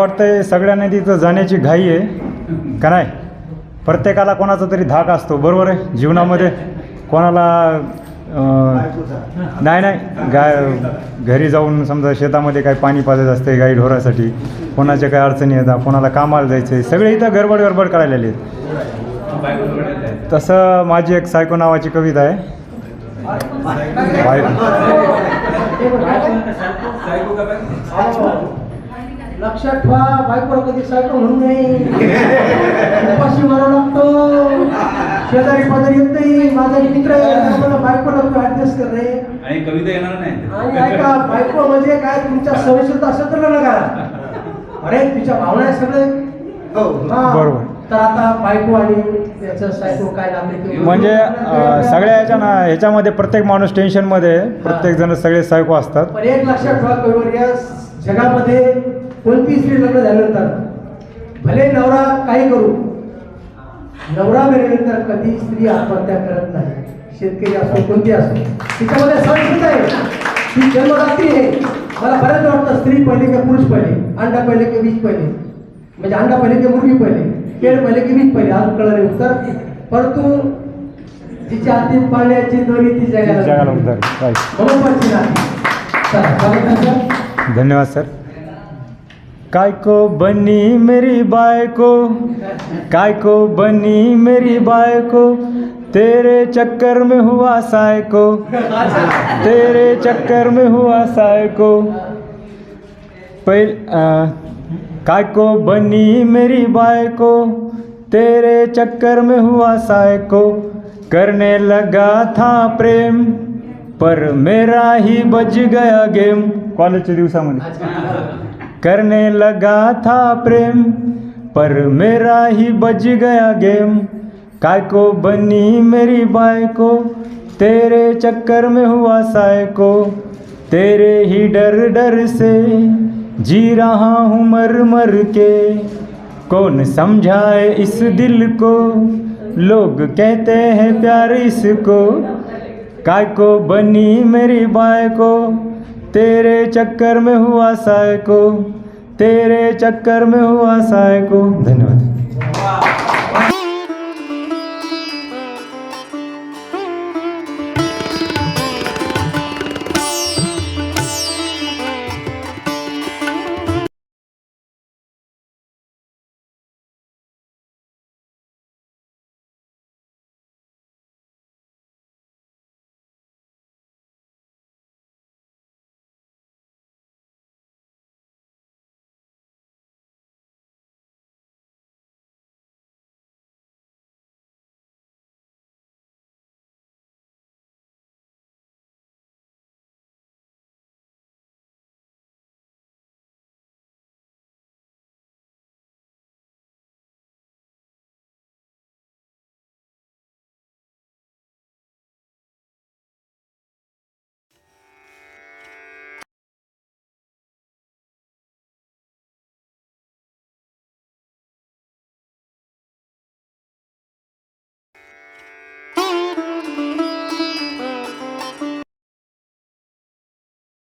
वाटतंय सगळ्यांना तिथं जाण्याची घाई आहे का नाही? प्रत्येकाला कोणाचा तरी धाक असतो, बरोबर आहे जीवनामध्ये. कोणाला नाही घरी जाऊन समजा शेतामध्ये काही पाणी पाजायचं असते गाई ढोरासाठी, कोणाच्या काही अडचणी येतात, कोणाला कामाला जायचं आहे, सगळे इथं गडबड करायलेले आहेत. तसं माझी एक सायको नावाची कविता आहे. लक्षात ठेवा, बायकोला कधी सायको म्हणू नये. उपाशी मारावं लागतो, शेजारी पाजारी येत नाही. माझा मित्र आहे, मला बायकोला ऍडजस्ट कर रे. आणि कविता येणार नाही. आणि ऐका, बायको म्हणजे काय तुमच्या सवयीत असेल तर लग्न करा. अरे तिच्या भावना आहे सगळे. बरोबर. तर आता बायको आणि त्याचं सायको काय लागले म्हणजे सगळ्या ह्याच्यामध्ये प्रत्येक माणूस टेन्शनमध्ये, प्रत्येक जण सगळे सायको असतात. पण एक लक्षात ठेवा कविवर्य, जगामध्ये कोणती स्त्री लग्न झाल्यानंतर भले नवरा काही करू, नवरा मेल्यानंतर कधी स्त्री आत्महत्या करत नाही. शेतकरी असो कोणती असो, तिच्यामध्ये संस्कृत आहे, ती जन्मदात्री आहे. मला बऱ्याच वाटतं स्त्री पहिले की पुरुष पहिले, अंडा पहिले की बीज पहिले, म्हणजे अंडा पहिले की मुर्गी पहिले, केळ पहिले की बीज पहिले, आज कळलं नाही उत्तर. परंतु तिच्या हाती पाण्याची दोरी ती जगाला उतरली. धन्यवाद सर. काय को बनी मेरी बायको, काय को बनी मेरी बायको, तेरे चक्कर में हुआ सायको, तेरे चक्कर में हुआ सायको. काय को बनी मेरी बायको, तेरे चक्कर में हुआ सायको. करने लगा था प्रेम पर मेरा ही बज गया गेम. कॉलेजच्या दिवसामध्ये करने लगा था प्रेम पर मेरा ही बज गया गेम. काय को बनी मेरी बायको, तेरे चक्कर में हुआ सायको. तेरे ही डर से जी रहा हूँ मर के. कौन समझाए इस दिल को, लोग कहते हैं प्यार इसको. काय को बनी मेरी बायको, तेरे चक्कर में हुआ सायको, तेरे चक्कर में हुआ सायको. धन्यवाद.